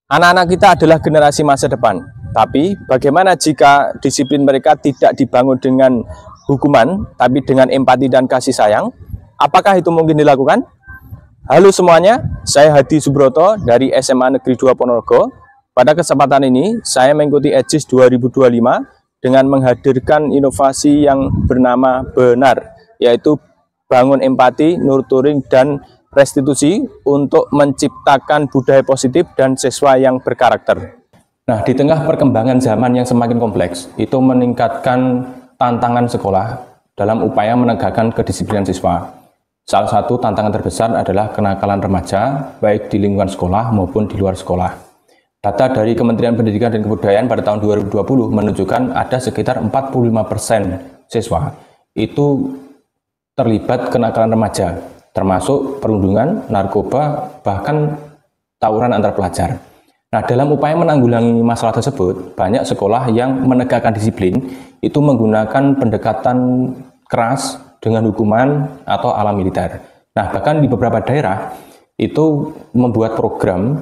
Anak-anak kita adalah generasi masa depan. Tapi bagaimana jika disiplin mereka tidak dibangun dengan hukuman, tapi dengan empati dan kasih sayang? Apakah itu mungkin dilakukan? Halo semuanya, saya Hadi Subroto dari SMA Negeri 2 Ponorogo. Pada kesempatan ini, saya mengikuti EJIS 2025 dengan menghadirkan inovasi yang bernama BENAR, yaitu bangun empati, nurturing, dan restitusi untuk menciptakan budaya positif dan siswa yang berkarakter. Nah, di tengah perkembangan zaman yang semakin kompleks, itu meningkatkan tantangan sekolah dalam upaya menegakkan kedisiplinan siswa. Salah satu tantangan terbesar adalah kenakalan remaja, baik di lingkungan sekolah maupun di luar sekolah. Data dari Kementerian Pendidikan dan Kebudayaan pada tahun 2020 menunjukkan ada sekitar 45% siswa itu terlibat kenakalan remaja, termasuk perundungan, narkoba, bahkan tawuran antar pelajar. Nah, dalam upaya menanggulangi masalah tersebut, banyak sekolah yang menegakkan disiplin itu menggunakan pendekatan keras dengan hukuman atau ala militer. Nah, bahkan di beberapa daerah itu membuat program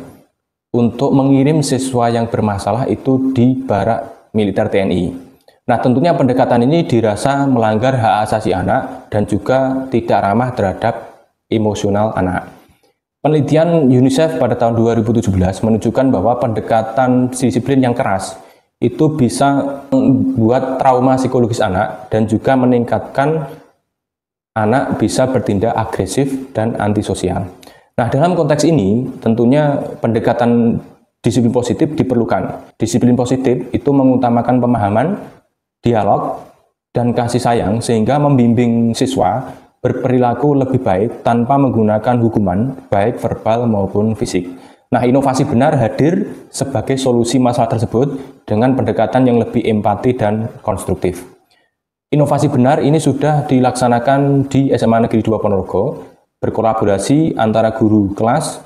untuk mengirim siswa yang bermasalah itu di barak militer TNI. Nah, tentunya pendekatan ini dirasa melanggar hak asasi anak dan juga tidak ramah terhadap emosional anak. Penelitian UNICEF pada tahun 2017 menunjukkan bahwa pendekatan disiplin yang keras itu bisa membuat trauma psikologis anak dan juga meningkatkan anak bisa bertindak agresif dan antisosial. Nah, dalam konteks ini tentunya pendekatan disiplin positif diperlukan. Disiplin positif itu mengutamakan pemahaman, dialog, dan kasih sayang sehingga membimbing siswa berperilaku lebih baik tanpa menggunakan hukuman, baik verbal maupun fisik. Nah, inovasi benar hadir sebagai solusi masalah tersebut dengan pendekatan yang lebih empati dan konstruktif. Inovasi benar ini sudah dilaksanakan di SMA Negeri 2 Ponorogo, berkolaborasi antara guru kelas,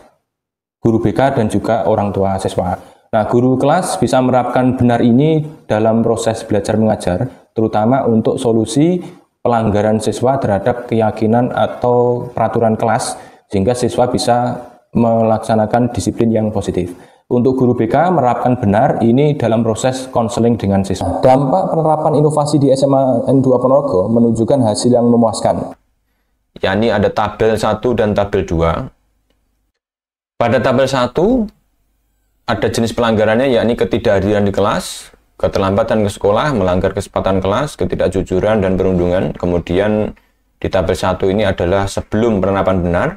guru BK, dan juga orang tua siswa. Nah, guru kelas bisa menerapkan benar ini dalam proses belajar mengajar, terutama untuk solusi pelanggaran siswa terhadap keyakinan atau peraturan kelas, sehingga siswa bisa melaksanakan disiplin yang positif. Untuk guru BK menerapkan benar ini dalam proses konseling dengan siswa. Dampak penerapan inovasi di SMA N2 Ponorogo menunjukkan hasil yang memuaskan. Yakni ada tabel 1 dan tabel 2. Pada tabel 1 ada jenis pelanggarannya, yakni ketidakhadiran di kelas, keterlambatan ke sekolah, melanggar kesempatan kelas, ketidakjujuran, dan perundungan. Kemudian di tabel 1 ini adalah sebelum penerapan benar,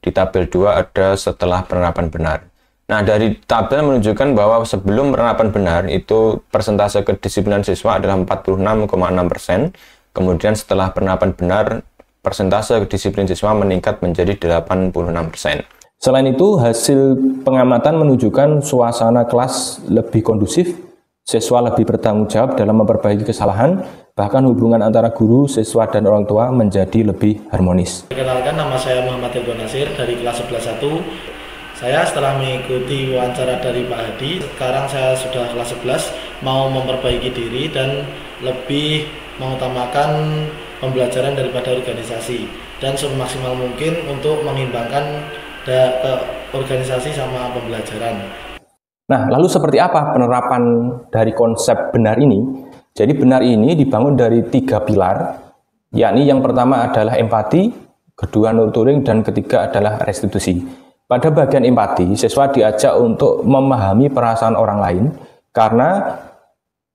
di tabel 2 ada setelah penerapan benar. Nah, dari tabel menunjukkan bahwa sebelum penerapan benar itu persentase kedisiplinan siswa adalah 46,6%, kemudian setelah penerapan benar persentase kedisiplinan siswa meningkat menjadi 86%. Selain itu, hasil pengamatan menunjukkan suasana kelas lebih kondusif, siswa lebih bertanggung jawab dalam memperbaiki kesalahan, bahkan hubungan antara guru, siswa, dan orang tua menjadi lebih harmonis. Perkenalkan, nama saya Muhammad Ilgo Nasir dari kelas 11-1. Saya setelah mengikuti wawancara dari Pak Hadi, sekarang saya sudah kelas 11, mau memperbaiki diri dan lebih mengutamakan pembelajaran daripada organisasi dan semaksimal mungkin untuk mengimbangkan organisasi sama pembelajaran. Nah, lalu seperti apa penerapan dari konsep benar ini? Jadi benar ini dibangun dari 3 pilar, yakni yang pertama adalah empati, kedua nurturing, dan ketiga adalah restitusi. Pada bagian empati, siswa diajak untuk memahami perasaan orang lain, karena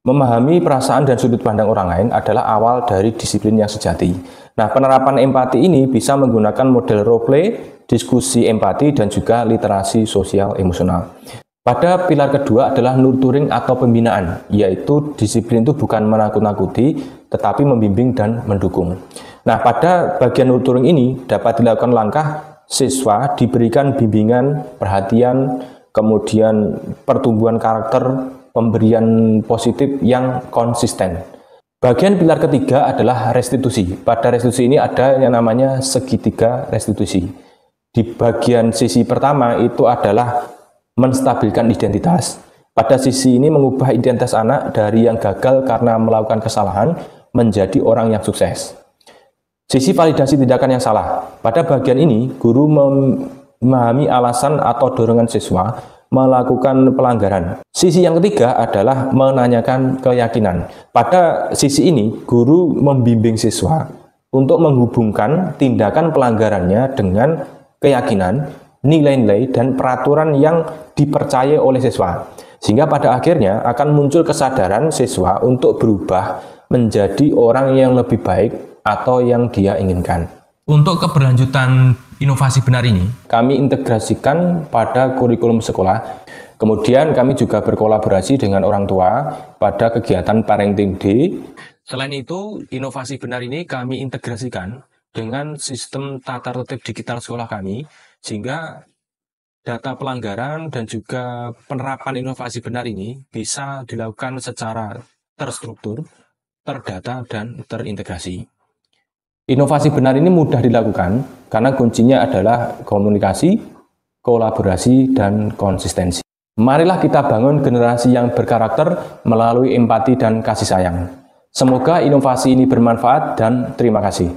memahami perasaan dan sudut pandang orang lain adalah awal dari disiplin yang sejati. Nah, penerapan empati ini bisa menggunakan model role play, diskusi empati, dan juga literasi sosial emosional. Pada pilar kedua adalah nurturing atau pembinaan, yaitu disiplin itu bukan menakut-nakuti, tetapi membimbing dan mendukung. Nah, pada bagian nurturing ini dapat dilakukan langkah siswa diberikan bimbingan, perhatian, kemudian pertumbuhan karakter, pemberian positif yang konsisten. Bagian pilar ketiga adalah restitusi. Pada restitusi ini ada yang namanya segitiga restitusi. Di bagian sisi pertama itu adalah menstabilkan identitas. Pada sisi ini mengubah identitas anak dari yang gagal karena melakukan kesalahan menjadi orang yang sukses. Sisi validasi tindakan yang salah. Pada bagian ini, guru memahami alasan atau dorongan siswa melakukan pelanggaran. Sisi yang ketiga adalah menanyakan keyakinan. Pada sisi ini, guru membimbing siswa untuk menghubungkan tindakan pelanggarannya dengan keyakinan, nilai-nilai, dan peraturan yang dipercaya oleh siswa. Sehingga pada akhirnya akan muncul kesadaran siswa untuk berubah menjadi orang yang lebih baik atau yang dia inginkan. Untuk keberlanjutan inovasi benar ini, kami integrasikan pada kurikulum sekolah. Kemudian kami juga berkolaborasi dengan orang tua pada kegiatan Parenting Day. Selain itu, inovasi benar ini kami integrasikan dengan sistem tata tertib digital sekolah kami, sehingga data pelanggaran dan juga penerapan inovasi benar ini bisa dilakukan secara terstruktur, terdata, dan terintegrasi. Inovasi benar ini mudah dilakukan karena kuncinya adalah komunikasi, kolaborasi, dan konsistensi. Marilah kita bangun generasi yang berkarakter melalui empati dan kasih sayang. Semoga inovasi ini bermanfaat dan terima kasih.